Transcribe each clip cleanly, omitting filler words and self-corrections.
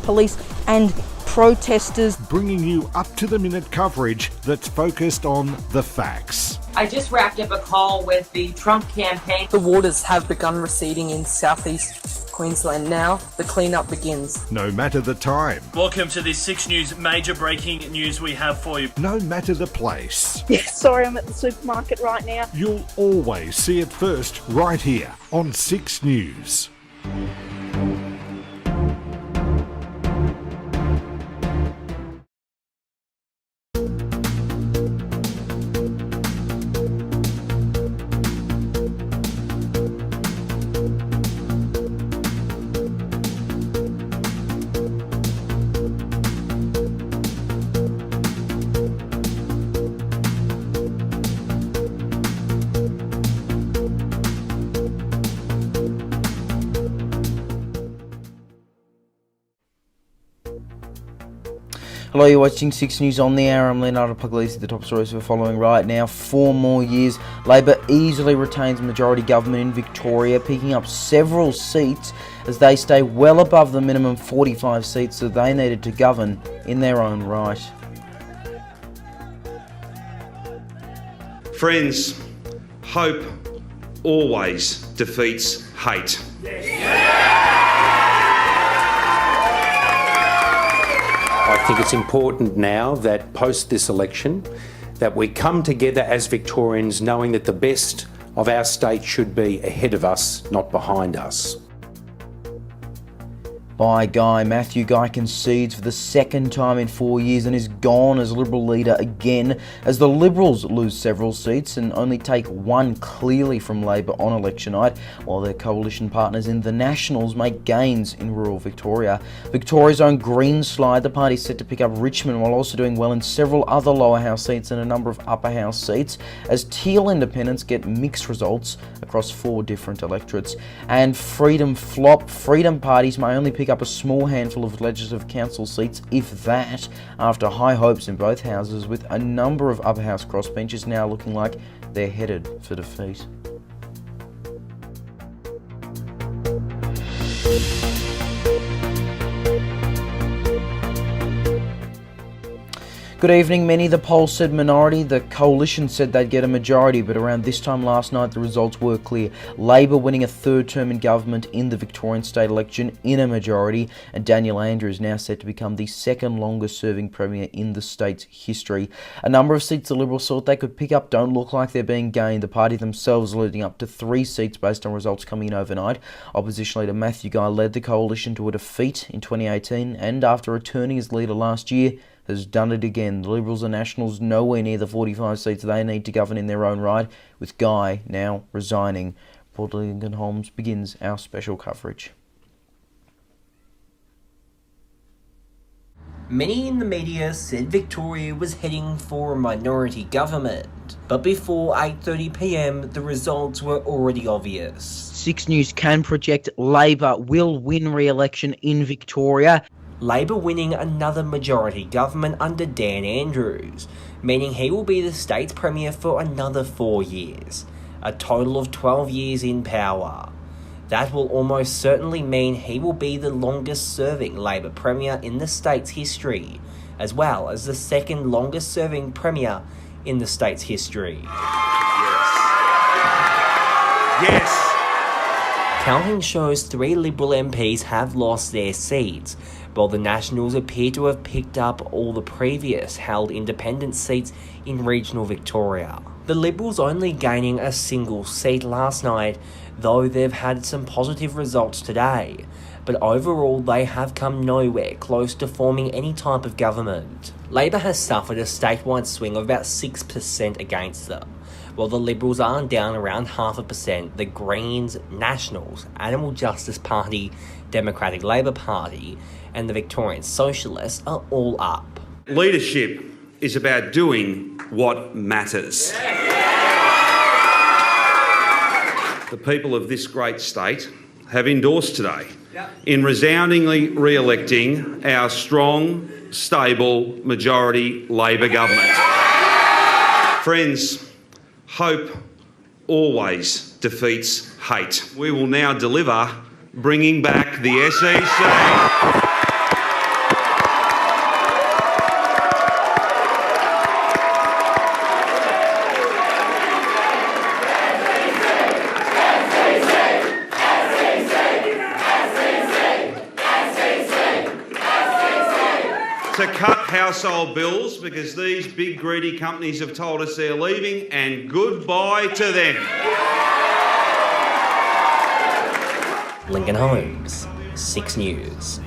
police and protesters. Bringing you up-to-the-minute coverage that's focused on the facts. I just wrapped up a call with the Trump campaign. The waters have begun receding in southeast Queensland now. The cleanup begins. No matter the time. Welcome to this 6 News major breaking news we have for you. No matter the place. Yeah, sorry, I'm at the supermarket right now. You'll always see it first right here on 6 News. Hello, you're watching 6 News on the Hour. I'm Leonardo, Puglisi. The top stories we're following right now. 4 more years. Labor easily retains majority government in Victoria, picking up several seats as they stay well above the minimum 45 seats that they needed to govern in their own right. Friends, hope always defeats hate. I think it's important now that post this election that we come together as Victorians knowing that the best of our state should be ahead of us, not behind us. Matthew Guy concedes for the second time in 4 years and is gone as Liberal leader again as the Liberals lose several seats and only take one clearly from Labor on election night, while their coalition partners in the Nationals make gains in rural Victoria. Victoria's own Green slide, the party set to pick up Richmond while also doing well in several other lower house seats and a number of upper house seats, as teal independents get mixed results across 4 different electorates. And Freedom flop. Freedom parties may only pick up a small handful of legislative council seats, if that, after high hopes in both houses, with a number of upper house crossbenchers now looking like they're headed for defeat. Good evening. Many the poll said minority. The coalition said they'd get a majority, but around this time last night the results were clear. Labor winning a third term in government in the Victorian state election in a majority, and Daniel Andrews now set to become the second longest serving premier in the state's history. A number of seats the Liberals thought they could pick up don't look like they're being gained, the party themselves leading up to 3 seats based on results coming in overnight. Opposition leader Matthew Guy led the coalition to a defeat in 2018 and, after returning as leader last year, has done it again. The Liberals and Nationals nowhere near the 45 seats they need to govern in their own right, with Guy now resigning. Port Lincoln Holmes begins our special coverage. Many in the media said Victoria was heading for a minority government, but before 8:30 p.m, the results were already obvious. 6 News can project Labor will win re-election in Victoria. Labor winning another majority government under Dan Andrews, meaning he will be the state's premier for another 4 years, a total of 12 years in power. That will almost certainly mean he will be the longest serving Labor premier in the state's history, as well as the second longest serving premier in the state's history. Yes. Counting shows 3 Liberal MPs have lost their seats, while the Nationals appear to have picked up all the previous held independent seats in regional Victoria. The Liberals only gaining a single seat last night, though they've had some positive results today, but overall they have come nowhere close to forming any type of government. Labor has suffered a statewide swing of about 6% against them, while the Liberals are down around 0.5%, the Greens, Nationals, Animal Justice Party, Democratic Labor Party, and the Victorian Socialists are all up. Leadership is about doing what matters. The people of this great state have endorsed today in resoundingly re-electing our strong, stable, majority Labor government. Friends, hope always defeats hate. We will now deliver bringing back the SEC. to cut household bills because these big greedy companies have told us they're leaving, and goodbye to them. Lincoln Holmes, 6 News.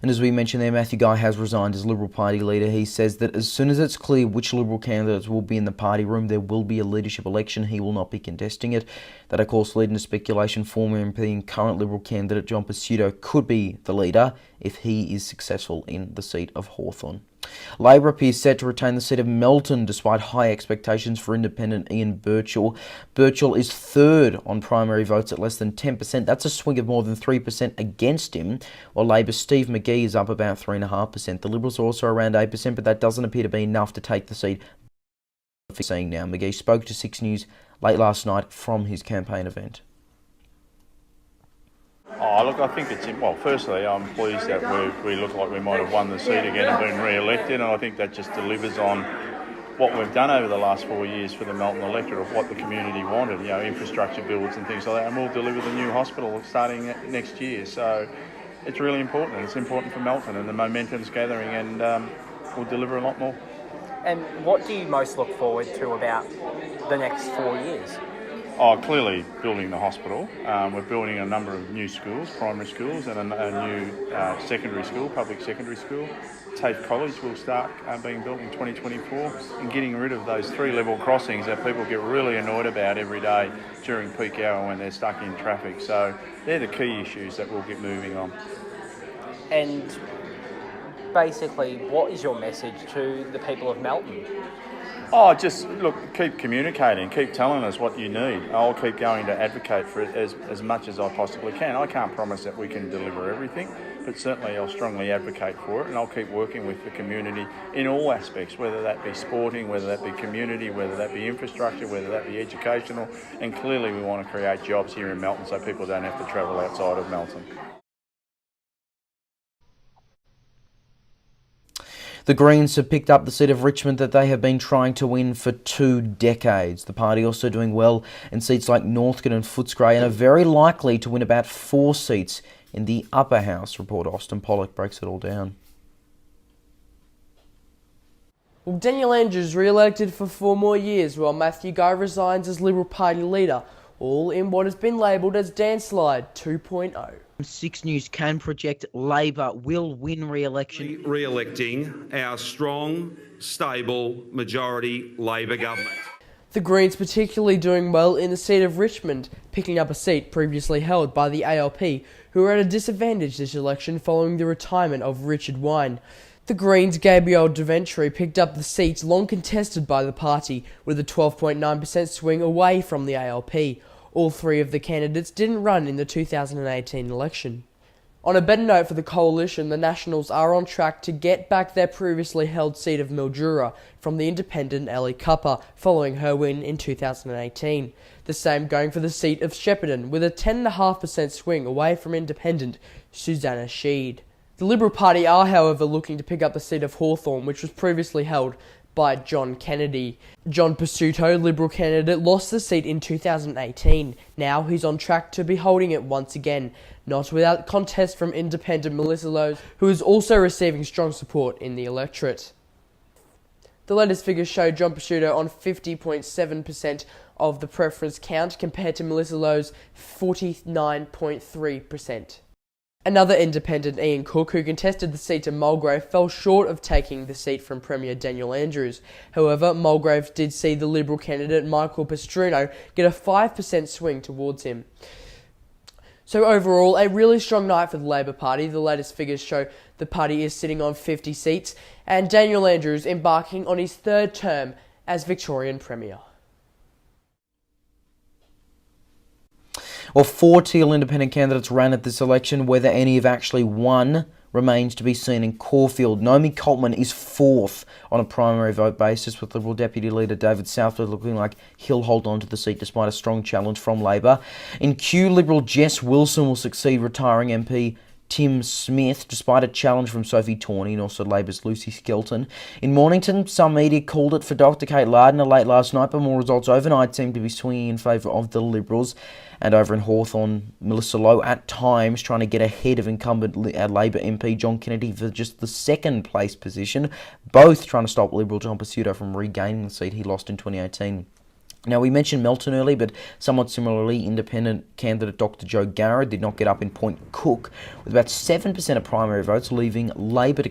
And as we mentioned there, Matthew Guy has resigned as Liberal Party leader. He says that as soon as it's clear which Liberal candidates will be in the party room, there will be a leadership election. He will not be contesting it. That, of course, leading to speculation former MP and current Liberal candidate John Pizzuto could be the leader if he is successful in the seat of Hawthorn. Labor appears set to retain the seat of Melton despite high expectations for independent Ian Birchall. Birchall is third on primary votes at less than 10%. That's a swing of more than 3% against him, while Labor's Steve McGee is up about 3.5%. The Liberals are also around 8%, but that doesn't appear to be enough to take the seat. Seeing now, McGee spoke to 6 News late last night from his campaign event. Oh, look, I think it's... Well, firstly, I'm pleased that we look like we might have won the seat again and been re-elected, and I think that just delivers on what we've done over the last 4 years for the Melton electorate of what the community wanted, infrastructure builds and things like that, and we'll deliver the new hospital starting next year. So it's really important, and it's important for Melton, and the momentum's gathering, and we'll deliver a lot more. And what do you most look forward to about the next 4 years? Oh, clearly building the hospital. We're building a number of new schools, primary schools, and a new secondary school, public secondary school. TAFE College will start being built in 2024, and getting rid of those 3 level crossings that people get really annoyed about every day during peak hour when they're stuck in traffic. So they're the key issues that we'll get moving on. And basically, what is your message to the people of Melton? Oh, just look, keep communicating, keep telling us what you need. I'll keep going to advocate for it as much as I possibly can. I can't promise that we can deliver everything, but certainly I'll strongly advocate for it, and I'll keep working with the community in all aspects, whether that be sporting, whether that be community, whether that be infrastructure, whether that be educational, and clearly we want to create jobs here in Melton so people don't have to travel outside of Melton. The Greens have picked up the seat of Richmond that they have been trying to win for 2 decades. The party also doing well in seats like Northcote and Footscray and are very likely to win about 4 seats in the upper house. Reporter Austin Pollock breaks it all down. Well, Daniel Andrews re-elected for 4 more years while Matthew Guy resigns as Liberal Party leader, all in what has been labelled as Dandslide 2.0. 6 News can project Labor will win re-election. Re-electing our strong, stable, majority Labor government. The Greens particularly doing well in the seat of Richmond, picking up a seat previously held by the ALP, who are at a disadvantage this election following the retirement of Richard Wine. The Greens' Gabriel Deventry picked up the seats long contested by the party, with a 12.9% swing away from the ALP. All 3 of the candidates didn't run in the 2018 election. On a better note for the coalition, the Nationals are on track to get back their previously held seat of Mildura from the independent Ellie Cupper following her win in 2018. The same going for the seat of Shepparton, with a 10.5% swing away from independent Susanna Sheed. The Liberal Party are, however, looking to pick up the seat of Hawthorn, which was previously held by John Kennedy. John Pizzuto, Liberal candidate, lost the seat in 2018. Now he's on track to be holding it once again, not without contest from independent Melissa Lowe, who is also receiving strong support in the electorate. The latest figures show John Pizzuto on 50.7% of the preference count compared to Melissa Lowe's 49.3%. Another independent, Ian Cook, who contested the seat to Mulgrave, fell short of taking the seat from Premier Daniel Andrews. However, Mulgrave did see the Liberal candidate Michael Pastrino get a 5% swing towards him. So overall, a really strong night for the Labor Party. The latest figures show the party is sitting on 50 seats, and Daniel Andrews embarking on his 3rd term as Victorian Premier. Well, 4 teal independent candidates ran at this election. Whether any have actually won remains to be seen in Caulfield. Naomi Coltman is 4th on a primary vote basis, with Liberal Deputy Leader David Southwood looking like he'll hold on to the seat despite a strong challenge from Labor. In Kew, Liberal Jess Wilson will succeed retiring MP Tim Smith, despite a challenge from Sophie Tawney and also Labor's Lucy Skelton. In Mornington, some media called it for Dr Kate Lardner late last night, but more results overnight seem to be swinging in favour of the Liberals. And over in Hawthorn, Melissa Lowe at times trying to get ahead of incumbent Labor MP John Kennedy for just the second place position, both trying to stop Liberal John Pesutto from regaining the seat he lost in 2018. Now, we mentioned Melton earlier, but somewhat similarly, independent candidate Dr Joe Garrett did not get up in Point Cook, with about 7% of primary votes, leaving Labor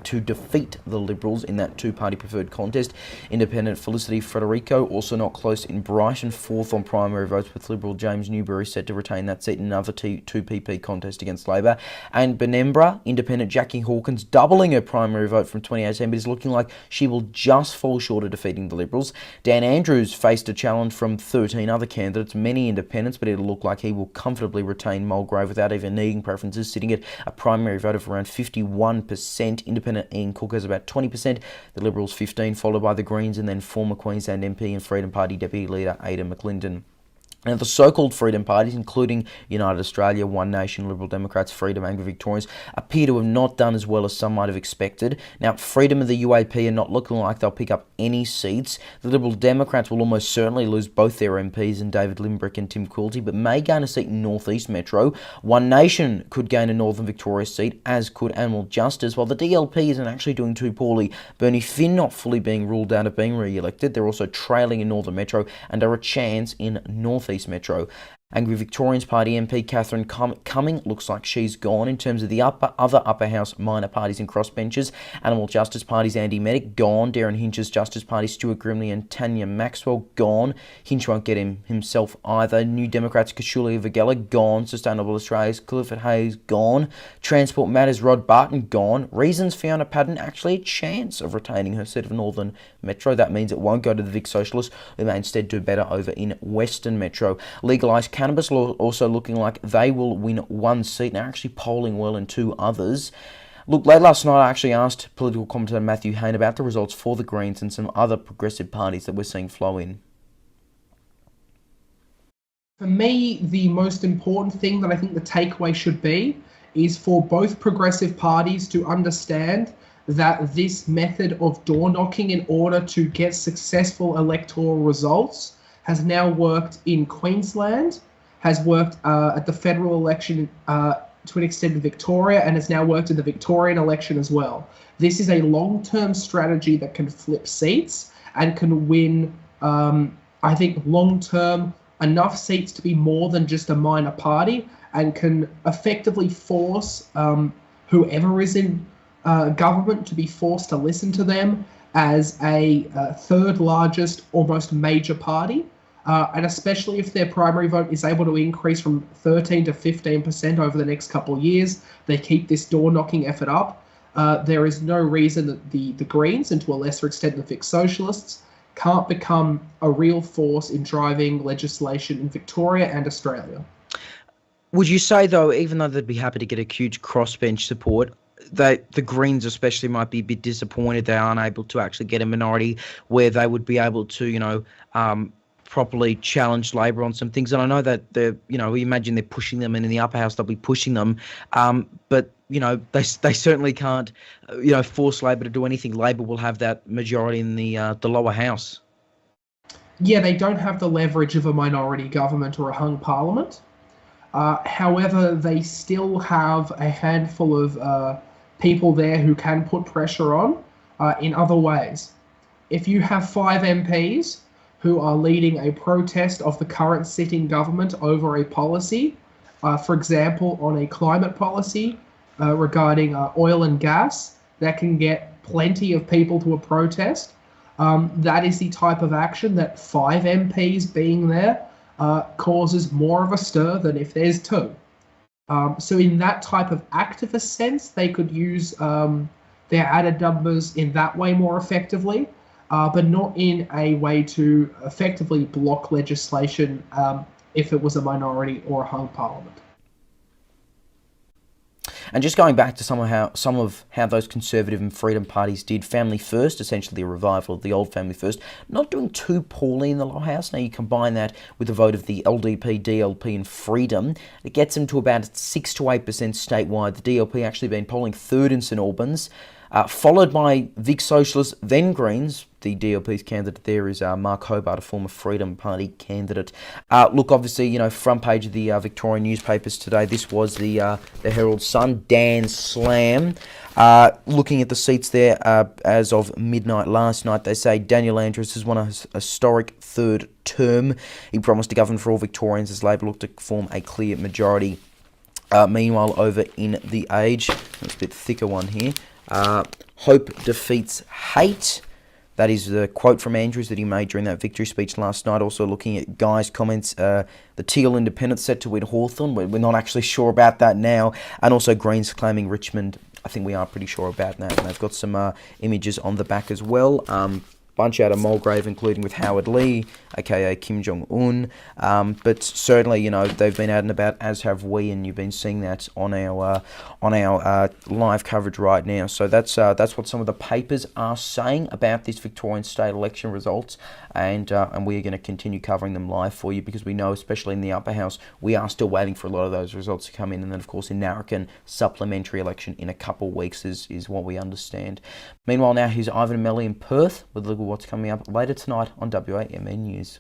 to defeat the Liberals in that two-party preferred contest. Independent Felicity Federico also not close in Brighton, fourth on primary votes, with Liberal James Newbury set to retain that seat in another 2PP contest against Labor. And Benembra, independent Jackie Hawkins doubling her primary vote from 2018, but is looking like she will just fall short of defeating the Liberals. Dan Andrews faced a challenge from 13 other candidates, many independents, but it'll look like he will comfortably retain Mulgrave without even needing preferences, sitting at a primary vote of around 51%. Independent Ian Cook has about 20%, the Liberals 15%, followed by the Greens and then former Queensland MP and Freedom Party Deputy Leader Ada McClendon. Now, the so-called Freedom parties, including United Australia, One Nation, Liberal Democrats, Freedom, Angry Victorians, appear to have not done as well as some might have expected. Now, Freedom and the UAP are not looking like they'll pick up any seats. The Liberal Democrats will almost certainly lose both their MPs in David Limbrick and Tim Quilty, but may gain a seat in North East Metro. One Nation could gain a Northern Victoria seat, as could Animal Justice, while the DLP isn't actually doing too poorly. Bernie Finn not fully being ruled out of being re-elected. They're also trailing in Northern Metro and are a chance in North East Metro. Angry Victorians Party MP Catherine Cumming looks like she's gone. In terms of the other upper house minor parties and crossbenchers, Animal Justice Party's Andy Medic gone. Darren Hinch's Justice Party Stuart Grimley and Tanya Maxwell gone. Hinch won't get himself either. New Democrats Kashulia Vagella gone. Sustainable Australia's Clifford Hayes gone. Transport Matters Rod Barton gone. Reasons Fiona Padden actually a chance of retaining her seat of Northern Metro. That means it won't go to the Vic Socialists, who may instead do better over in Western Metro. Legalised Cannabis also looking like they will win one seat. They're actually polling well in two others. Look, late last night I actually asked political commentator Matthew Hayne about the results for the Greens and some other progressive parties that we're seeing flow in. For me, the most important thing that I think the takeaway should be is for both progressive parties to understand that this method of door knocking in order to get successful electoral results has now worked in Queensland, has worked at the federal election to an extent in Victoria, and has now worked in the Victorian election as well. This is a long-term strategy that can flip seats and can win, I think, long-term enough seats to be more than just a minor party, and can effectively force whoever is in government to be forced to listen to them as a third largest, almost major party. And especially if their primary vote is able to increase from 13 to 15% over the next couple of years, they keep this door-knocking effort up. There is no reason that the Greens, and to a lesser extent the Vic Socialists, can't become a real force in driving legislation in Victoria and Australia. Would you say, though, even though they'd be happy to get a huge crossbench support, that the Greens especially might be a bit disappointed they aren't able to actually get a minority where they would be able to, properly challenge Labor on some things? And I know that we imagine they're pushing them, and in the upper house they'll be pushing them, but they certainly can't force Labor to do anything. Labor will have that majority in the lower house. Yeah, they don't have the leverage of a minority government or a hung parliament. However, they still have a handful of people there who can put pressure on in other ways. If you have 5 MPs who are leading a protest of the current sitting government over a policy, for example, on a climate policy regarding oil and gas, that can get plenty of people to a protest. That is the type of action that 5 MPs being there causes more of a stir than if there's 2. So in that type of activist sense, they could use their added numbers in that way more effectively. But not in a way to effectively block legislation if it was a minority or a hung parliament. And just going back to some of how those Conservative and Freedom parties did, Family First, essentially a revival of the old Family First, not doing too poorly in the lower house. Now you combine that with the vote of the LDP, DLP and Freedom, it gets them to about 6 to 8% statewide. The DLP actually been polling third in St Albans, followed by Vic Socialists, then Greens. The DLP's candidate there is Mark Hobart, a former Freedom Party candidate. Look, obviously, you know, front page of the Victorian newspapers today, this was the Herald Sun, Dan Slam. Looking at the seats there as of midnight last night, they say Daniel Andrews has won a historic third term. He promised to govern for all Victorians as Labor looked to form a clear majority. Meanwhile, over in The Age, it's a bit thicker one here, hope defeats hate. That is the quote from Andrews that he made during that victory speech last night. Also looking at Guy's comments, the Teal Independent set to win Hawthorn. We're not actually sure about that now. And also Greens claiming Richmond. I think we are pretty sure about that. And they've got some images on the back as well. Bunch out of Mulgrave, including with Howard Lee, aka Kim Jong-un. But certainly, you know, they've been out and about, as have we, and you've been seeing that on our live coverage right now. So that's what some of the papers are saying about this Victorian state election results, and we are going to continue covering them live for you, because we know, especially in the upper house, we are still waiting for a lot of those results to come in, and then of course in Narrabeen, supplementary election in a couple of weeks is what we understand. Meanwhile, now here's Ivan and Melly in Perth with a look at what's coming up later tonight on WAMN News.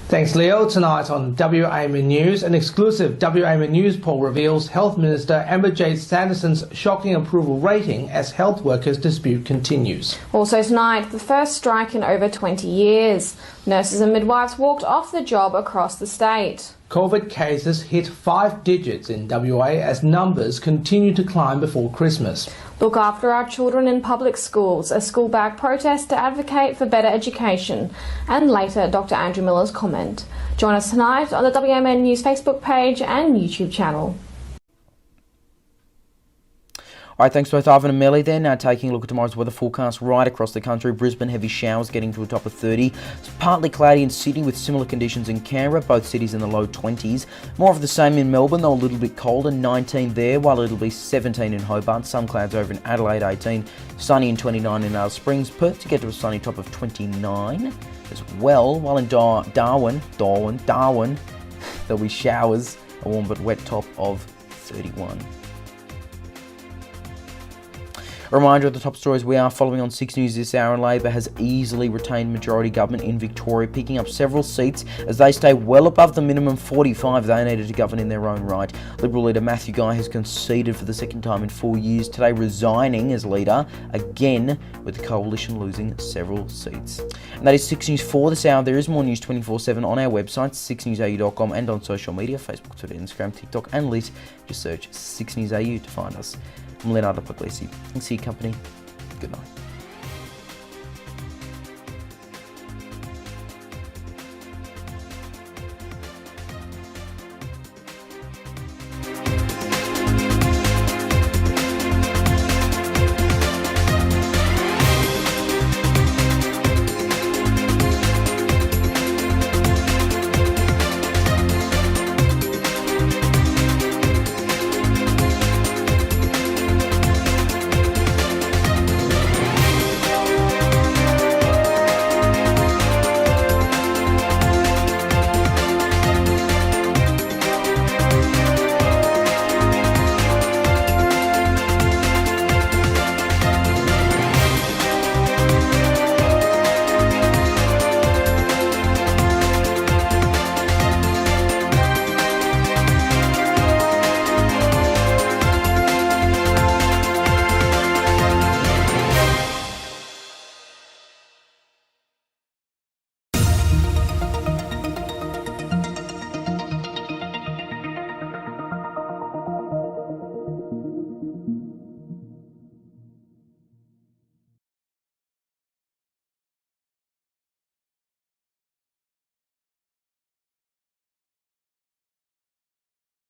Thanks, Leo. Tonight on WAMN News, an exclusive WAMN News poll reveals Health Minister Amber Jade Sanderson's shocking approval rating as health workers' dispute continues. Also tonight, the first strike in over 20 years. Nurses and midwives walked off the job across the state. COVID cases hit 5 digits in WA as numbers continue to climb before Christmas. Look after our children in public schools, a school bag protest to advocate for better education. And later, Dr. Andrew Miller's comment. Join us tonight on the WAMN News Facebook page and YouTube channel. All right, thanks both Ivan and Melly there. Now taking a look at tomorrow's weather forecast right across the country. Brisbane, heavy showers getting to a top of 30. It's partly cloudy in Sydney with similar conditions in Canberra, both cities in the low 20s. More of the same in Melbourne, though a little bit colder, 19 there, while it'll be 17 in Hobart. Some clouds over in Adelaide, 18. Sunny and 29 in Alice Springs. Perth to get to a sunny top of 29 as well, while in Darwin, there'll be showers, a warm but wet top of 31. A reminder of the top stories we are following on 6 News this hour, and Labor has easily retained majority government in Victoria, picking up several seats as they stay well above the minimum 45 they needed to govern in their own right. Liberal leader Matthew Guy has conceded for the second time in 4 years, today resigning as leader, again with the coalition losing several seats. And that is 6 News for this hour. There is more news 24/7 on our website, 6newsau.com, and on social media, Facebook, Twitter, Instagram, TikTok, and Lit. Just search 6NewsAU to find us. I'm Leonardo Puglisi. Thanks for your company. Good night.